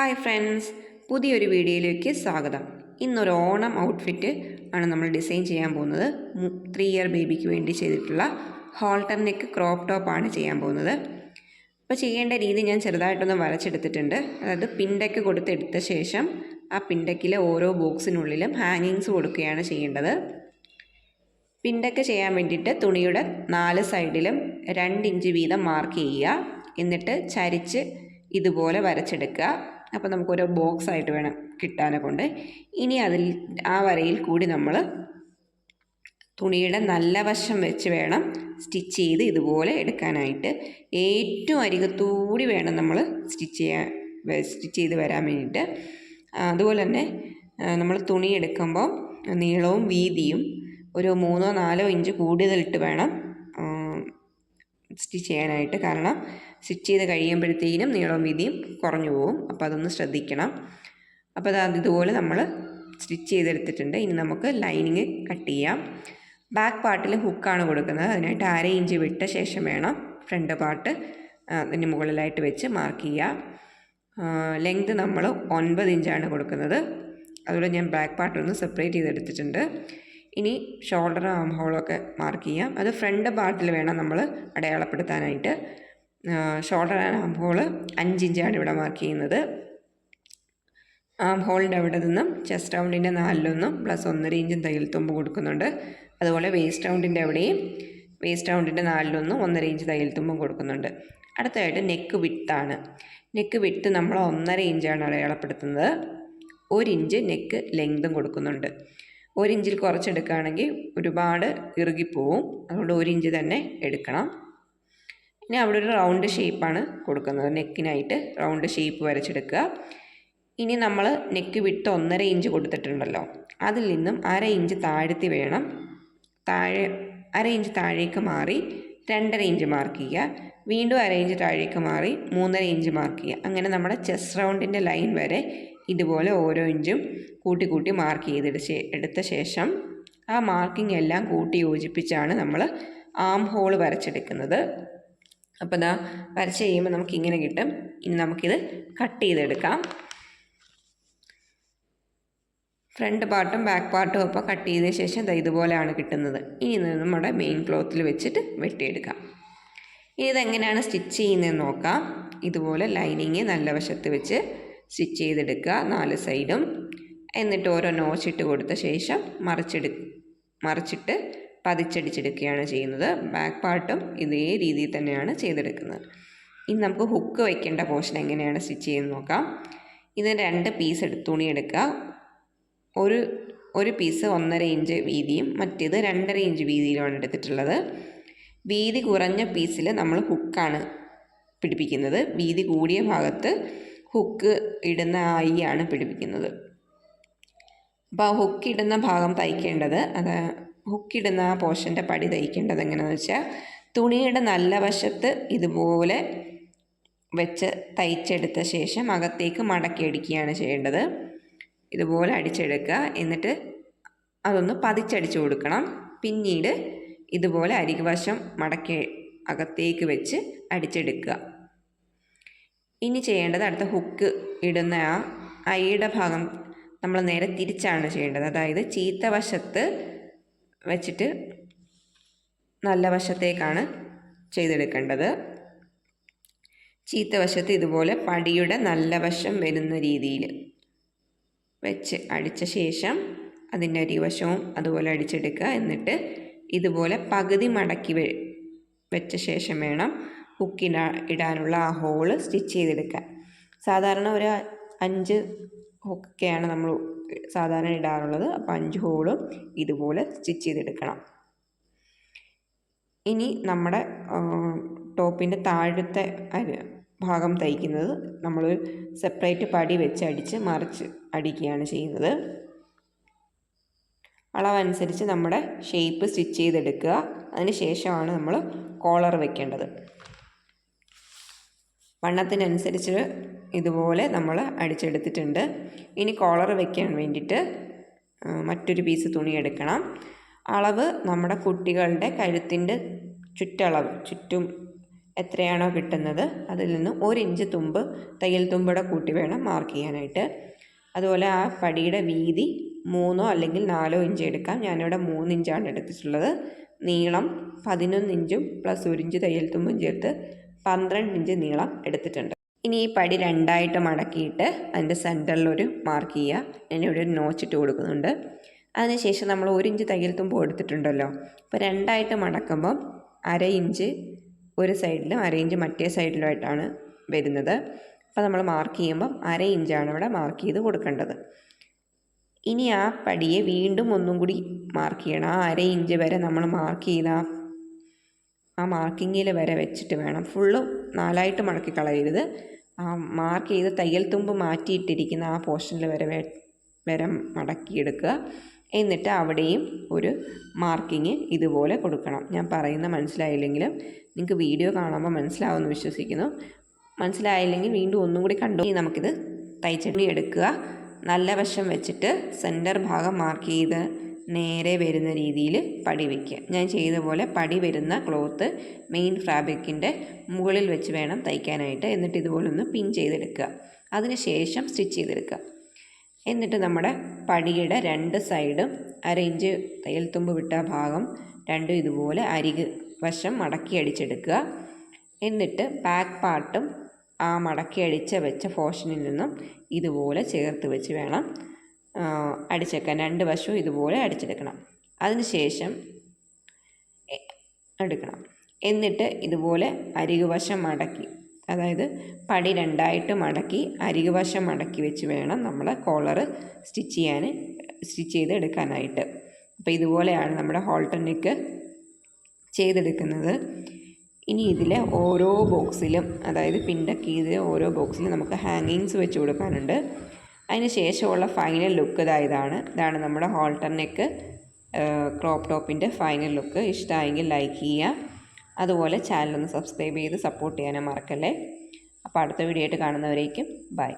Hi friends, പുതിയൊരു വീഡിയോയിലേക്ക് സ്വാഗതം. ഇന്നൊരു ഓണം ഔട്ട്ഫിറ്റ് ആണ് നമ്മൾ ഡിസൈൻ ചെയ്യാൻ പോകുന്നത്. 3 ഇയർ ബേബിക്ക് വേണ്ടി ചെയ്തിട്ടുള്ള ഹോൾട്ടർ നെക്ക് ക്രോപ്പ് ടോപ്പാണ് ചെയ്യാൻ പോകുന്നത്. അപ്പോൾ ചെയ്യേണ്ട രീതി ഞാൻ ചെറുതായിട്ടൊന്ന് വരച്ചെടുത്തിട്ടുണ്ട്. അതായത് പിൻഡെക്ക് കൊടുത്തെടുത്ത ശേഷം ആ പിൻഡെക്കിലെ ഓരോ ബോക്സിനുള്ളിലും ഹാങ്ങിങ്സ് കൊടുക്കുകയാണ് ചെയ്യേണ്ടത്. പിൻഡെക്ക് ചെയ്യാൻ വേണ്ടിയിട്ട് തുണിയുടെ 4 സൈഡിലും 2 ഇഞ്ച് വീതം മാർക്ക് ചെയ്യുക. എന്നിട്ട് ചരിച്ച് ഇതുപോലെ വരച്ചെടുക്കുക. അപ്പോൾ നമുക്കൊരു ബോക്സ് ആയിട്ട് വേണം കിട്ടാനെ കൊണ്ട്. ഇനി ആ വരയിൽ കൂടി നമ്മൾ തുണിയുടെ നല്ല വശം വെച്ച് വേണം സ്റ്റിച്ച് ചെയ്ത് ഇതുപോലെ എടുക്കാനായിട്ട്. ഏറ്റവും അരികത്തൂടി വേണം നമ്മൾ സ്റ്റിച്ച് ചെയ്ത് വരാൻ വേണ്ടിയിട്ട്. അതുപോലെ തന്നെ നമ്മൾ തുണി എടുക്കുമ്പോൾ നീളവും വീതിയും ഒരു 3-4 ഇഞ്ച് കൂടുതലിട്ട് വേണം സ്റ്റിച്ച് ചെയ്യാനായിട്ട്. കാരണം സ്റ്റിച്ച് ചെയ്ത് കഴിയുമ്പോഴത്തേക്കും നീളവും വീതിയും കുറഞ്ഞു പോകും. അപ്പോൾ അതൊന്ന് ശ്രദ്ധിക്കണം. അപ്പോൾ ഇതുപോലെ നമ്മൾ സ്റ്റിച്ച് ചെയ്തെടുത്തിട്ടുണ്ട്. ഇനി നമുക്ക് ലൈനിങ് കട്ട് ചെയ്യാം. ബാക്ക് പാർട്ടിൽ ഹുക്കാണ് കൊടുക്കുന്നത്. അതിനായിട്ട് 1/2 ഇഞ്ച് വിട്ട ശേഷം വേണം ഫ്രണ്ട് പാർട്ട് അതിന് മുകളിലായിട്ട് വെച്ച് മാർക്ക് ചെയ്യുക. ലെങ്ത് നമ്മൾ 9 ഇഞ്ചാണ് കൊടുക്കുന്നത്. അതുപോലെ ഞാൻ ബാക്ക് പാർട്ടൊന്ന് സെപ്പറേറ്റ് ചെയ്തെടുത്തിട്ടുണ്ട്. ഇനി ഷോൾഡർ ആം ഹോളൊക്കെ മാർക്ക് ചെയ്യാം. അത് ഫ്രണ്ട് പാർട്ടിൽ വേണം നമ്മൾ അടയാളപ്പെടുത്താനായിട്ട്. ഷോൾഡർ ആൻഡ് ആം ഹോള് 5 ഇഞ്ചാണ് ഇവിടെ മാർക്ക് ചെയ്യുന്നത്. ആം ഹോളിൻ്റെ അവിടെ നിന്നും ചെസ്റ്റ് റൗണ്ടിൻ്റെ 4 പ്ലസ് 1.5 ഇഞ്ചും തയ്യൽ തുമ്പ് കൊടുക്കുന്നുണ്ട്. അതുപോലെ വേസ്റ്റ് റൗണ്ടിൻ്റെ അവിടെയും വേസ്റ്റ് റൗണ്ടിൻ്റെ 4 1.5 ഇഞ്ച് തയ്യൽ തുമ്പും കൊടുക്കുന്നുണ്ട്. അടുത്തതായിട്ട് നെക്ക് വിട്ടാണ്. നെക്ക് വിട്ട് നമ്മൾ 1.5 ഇഞ്ചാണ് അടയാളപ്പെടുത്തുന്നത്. 1 ഇഞ്ച് നെക്ക് ലെങ്തും കൊടുക്കുന്നുണ്ട്. 1 ഇഞ്ചിൽ കുറച്ചെടുക്കുകയാണെങ്കിൽ ഒരുപാട് ഇറുകിപ്പോവും. അതുകൊണ്ട് 1 ഇഞ്ച് തന്നെ എടുക്കണം. ഇനി അവിടെ ഒരു റൗണ്ട് ഷേപ്പാണ് കൊടുക്കുന്നത്. നെക്കിനായിട്ട് റൗണ്ട് ഷേപ്പ് വരച്ചെടുക്കുക. ഇനി നമ്മൾ നെക്ക് വിട്ട് 1.5 ഇഞ്ച് കൊടുത്തിട്ടുണ്ടല്ലോ, അതിൽ നിന്നും 1/2 ഇഞ്ച് താഴ്ത്തി വേണം 1/2 ഇഞ്ച് താഴേക്ക് മാറി 2.5 ഇഞ്ച് മാർക്ക് ചെയ്യുക. വീണ്ടും 1/2 ഇഞ്ച് താഴേക്ക് മാറി 3.5 ഇഞ്ച് മാർക്ക് ചെയ്യുക. അങ്ങനെ നമ്മുടെ ചെസ്റ്റ് റൗണ്ടിൻ്റെ ലൈൻ വരെ ഇതുപോലെ ഓരോ ഇഞ്ചും കൂട്ടി മാർക്ക് എടുത്ത ശേഷം ആ മാർക്കിംഗ് എല്ലാം കൂട്ടി യോജിപ്പിച്ചാണ് നമ്മൾ ആം ഹോൾ വരച്ചെടുക്കുന്നത്. അപ്പോൾ വരച്ച് കഴിയുമ്പോൾ നമുക്കിങ്ങനെ കിട്ടും. ഇനി നമുക്കിത് കട്ട് ചെയ്തെടുക്കാം. ഫ്രണ്ട് പാർട്ടും ബാക്ക് പാർട്ടും അപ്പോൾ കട്ട് ചെയ്ത ശേഷം ഇതുപോലെയാണ് കിട്ടുന്നത്. ഇനി നമ്മുടെ മെയിൻ ക്ലോത്തിൽ വെച്ചിട്ട് വെട്ടിയെടുക്കാം. ഇതെങ്ങനെയാണ് സ്റ്റിച്ച് ചെയ്യുന്നതെന്ന് നോക്കാം. ഇതുപോലെ ലൈനിങ് നല്ല വശത്ത് വെച്ച് സ്റ്റിച്ച് ചെയ്തെടുക്കുക 4 സൈഡും. എന്നിട്ട് ഓരോ നോച്ചിട്ട് കൊടുത്ത ശേഷം മറിച്ചിട്ട് പതിച്ചടിച്ചെടുക്കുകയാണ് ചെയ്യുന്നത്. ബാക്ക് പാർട്ടും ഇതേ രീതിയിൽ തന്നെയാണ് ചെയ്തെടുക്കുന്നത്. ഇനി നമുക്ക് ഹുക്ക് വയ്ക്കേണ്ട പോർഷൻ എങ്ങനെയാണ് സ്റ്റിച്ച് ചെയ്യുന്നത് നോക്കാം. ഇതിന് 2 പീസ് തുണി എടുക്കുക. ഒരു പീസ് 1.5 ഇഞ്ച് വീതിയും മറ്റേത് 2.5 ഇഞ്ച് വീതിയിലുമാണ് എടുത്തിട്ടുള്ളത്. വീതി കുറഞ്ഞ പീസിൽ നമ്മൾ ഹുക്കാണ് പിടിപ്പിക്കുന്നത്. വീതി കൂടിയ ഭാഗത്ത് ഹുക്ക് ഇടുന്ന ആയിയാണ് പിടിപ്പിക്കുന്നത്. അപ്പോൾ ആ ഹുക്ക് ഇടുന്ന ഭാഗം തയ്ക്കേണ്ടത്, ഹുക്കിടുന്ന ആ പോർഷൻ്റെ പടി തയ്ക്കേണ്ടത് എങ്ങനെയാണെന്ന് വെച്ചാൽ തുണിയുടെ നല്ല വശത്ത് ഇതുപോലെ വെച്ച് തയ്ച്ചെടുത്ത ശേഷം അകത്തേക്ക് മടക്കി അടിക്കുകയാണ് ചെയ്യേണ്ടത്. ഇതുപോലെ അടിച്ചെടുക്കുക. എന്നിട്ട് അതൊന്ന് പതിച്ചടിച്ചു കൊടുക്കണം. പിന്നീട് ഇതുപോലെ അരികുവശം മടക്കി അകത്തേക്ക് വെച്ച് അടിച്ചെടുക്കുക. ഇനി ചെയ്യേണ്ടത് അടുത്ത ഹുക്ക് ഇടുന്ന ആ അയ്യുടെ ഭാഗം നമ്മൾ നേരെ തിരിച്ചാണ് ചെയ്യേണ്ടത്. അതായത് ചീത്ത വശത്ത് വെച്ചിട്ട് നല്ല വശത്തേക്കാണ് ചെയ്തെടുക്കേണ്ടത്. ചീത്ത വശത്ത് ഇതുപോലെ പടിയുടെ നല്ല വശം വരുന്ന രീതിയിൽ വെച്ച് അടിച്ച ശേഷം അതിൻ്റെ അരിവശവും അതുപോലെ അടിച്ചെടുക്കുക. എന്നിട്ട് ഇതുപോലെ പകുതി മടക്കി വെച്ച ശേഷം വേണം ഇടാനുള്ള ആ ഹോള് സ്റ്റിച്ച് ചെയ്തെടുക്കാൻ. സാധാരണ ഒരു 5 ഹുക്കൊക്കെയാണ് നമ്മൾ സാധാരണ ഇടാറുള്ളത്. അപ്പോൾ 5 ഹോളും ഇതുപോലെ സ്റ്റിച്ച് ചെയ്തെടുക്കണം. ഇനി നമ്മുടെ ടോപ്പിൻ്റെ താഴത്തെ ഭാഗം തയ്ക്കുന്നത് നമ്മൾ സെപ്പറേറ്റ് പടി വെച്ച് അടിച്ച് മറിച്ച് അടിക്കുകയാണ് ചെയ്യുന്നത്. അളവനുസരിച്ച് നമ്മുടെ ഷേപ്പ് സ്റ്റിച്ച് ചെയ്തെടുക്കുക. അതിന് ശേഷമാണ് നമ്മൾ കോളർ വെക്കേണ്ടത്. വണ്ണത്തിനനുസരിച്ച് ഇതുപോലെ നമ്മൾ അടിച്ചെടുത്തിട്ടുണ്ട്. ഇനി കോളർ വെക്കാൻ വേണ്ടിയിട്ട് മറ്റൊരു പീസ് തുണി എടുക്കണം. അളവ് നമ്മുടെ കുട്ടികളുടെ കഴുത്തിൻ്റെ ചുറ്റളവ് ചുറ്റും എത്രയാണോ കിട്ടുന്നത് അതിൽ നിന്ന് 1 ഇഞ്ച് തുമ്പ് തയ്യൽ തുമ്പൂടെ കൂട്ടി വേണം മാർക്ക് ചെയ്യാനായിട്ട്. അതുപോലെ ആ പടിയുടെ വീതി 3 അല്ലെങ്കിൽ 4 ഇഞ്ച് എടുക്കാം. ഞാനിവിടെ 3 ഇഞ്ചാണ് എടുത്തിട്ടുള്ളത്. നീളം 11 ഇഞ്ചും പ്ലസ് 1 ഇഞ്ച് തയ്യൽ തുമ്പും ചേർത്ത് 12 ഇഞ്ച് നീളം എടുത്തിട്ടുണ്ട്. ഇനി ഈ പടി രണ്ടായിട്ട് മടക്കിയിട്ട് അതിൻ്റെ സെൻറ്ററിലൊരു മാർക്ക് ചെയ്യുക. ഞാനിവിടെ ഒരു നോച്ചിട്ട് കൊടുക്കുന്നുണ്ട്. അതിനുശേഷം നമ്മൾ 1 ഇഞ്ച് തയ്യൽ തുമ്പ് എടുത്തിട്ടുണ്ടല്ലോ, അപ്പോൾ രണ്ടായിട്ട് മടക്കുമ്പം 1/2 ഇഞ്ച് ഒരു സൈഡിലും 1/2 ഇഞ്ച് മറ്റേ സൈഡിലുമായിട്ടാണ് വരുന്നത്. അപ്പോൾ നമ്മൾ മാർക്ക് ചെയ്യുമ്പം 1/2 ഇഞ്ചാണ് ഇവിടെ മാർക്ക് ചെയ്ത് കൊടുക്കേണ്ടത്. ഇനി ആ പടിയെ വീണ്ടും ഒന്നും കൂടി മാർക്ക് ചെയ്യണം. ആ 1/2 ഇഞ്ച് വരെ നമ്മൾ മാർക്ക് ചെയ്ത ആ മാർക്കിങ്ങിൽ വരെ വെച്ചിട്ട് വേണം. ഫുള്ളും 4ആയിട്ട് മടക്കി കളയരുത്. ആ മാർക്ക് ചെയ്ത് തയ്യൽ തുമ്പ് മാറ്റിയിട്ടിരിക്കുന്ന ആ പോർഷനിൽ വരെ മടക്കിയെടുക്കുക. എന്നിട്ട് അവിടെയും ഒരു മാർക്കിങ് ഇതുപോലെ കൊടുക്കണം. ഞാൻ പറയുന്ന മനസ്സിലായില്ലെങ്കിലും നിങ്ങൾക്ക് വീഡിയോ കാണുമ്പോൾ മനസ്സിലാവുമെന്ന് വിശ്വസിക്കുന്നു. മനസ്സിലായില്ലെങ്കിൽ വീണ്ടും ഒന്നും കൂടി കണ്ടു. നമുക്കിത് തയ്ച്ചെണ്ണി എടുക്കുക. നല്ല വശം വെച്ചിട്ട് സെൻറ്റർ ഭാഗം മാർക്ക് ചെയ്ത് നേരെ വരുന്ന രീതിയിൽ പടി വയ്ക്കുക. ഞാൻ ചെയ്ത പോലെ പടി വരുന്ന ക്ലോത്ത് മെയിൻ ഫാബ്രിക്കിൻ്റെ മുകളിൽ വെച്ച് വേണം തയ്ക്കാനായിട്ട്. എന്നിട്ട് ഇതുപോലെ ഒന്ന് പിൻ ചെയ്തെടുക്കുക. അതിന് ശേഷം സ്റ്റിച്ച് ചെയ്തെടുക്കുക. എന്നിട്ട് നമ്മുടെ പടിയുടെ 2 സൈഡും 1/2 ഇഞ്ച് തയ്യൽ തുമ്പ് വിട്ട ഭാഗം രണ്ടും ഇതുപോലെ അരിക് വശം മടക്കി അടിച്ചെടുക്കുക. എന്നിട്ട് ബാക്ക് പാർട്ടും ആ മടക്കി വെച്ച പോർഷനിൽ നിന്നും ഇതുപോലെ ചേർത്ത് വെച്ച് വേണം അടിച്ചെടുക്കാൻ. 2 വശവും ഇതുപോലെ അടിച്ചെടുക്കണം. അതിനുശേഷം എടുക്കണം. എന്നിട്ട് ഇതുപോലെ അരികുവശം മടക്കി, അതായത് പടി രണ്ടായിട്ട് മടക്കി അരികുവശം മടക്കി വെച്ച് വേണം നമ്മൾ കോളർ സ്റ്റിച്ച് ചെയ്ത് എടുക്കാനായിട്ട്. അപ്പോൾ ഇതുപോലെയാണ് നമ്മുടെ ഹോൾട്ടർ നെക്ക് ചെയ്തെടുക്കുന്നത്. ഇനി ഇതിലെ ഓരോ ബോക്സിലും, അതായത് പിൻഡക്ക് ചെയ്ത് ഓരോ ബോക്സിലും നമുക്ക് ഹാങ്ങിങ്സ് വെച്ച് കൊടുക്കാനുണ്ട്. അതിന് ശേഷമുള്ള ഫൈനൽ ലുക്ക് ഇതാണ് നമ്മുടെ ഹോൾട്ടർ നെക്ക് ക്രോപ്പ് ടോപ്പിൻ്റെ ഫൈനൽ ലുക്ക്. ഇഷ്ടമായെങ്കിൽ ലൈക്ക് ചെയ്യുക. അതുപോലെ ചാനലൊന്ന് സബ്സ്ക്രൈബ് ചെയ്ത് സപ്പോർട്ട് ചെയ്യാനും മറക്കല്ലേ. അപ്പോൾ അടുത്ത വീഡിയോ ആയിട്ട് കാണുന്നവരേക്കും ബൈ.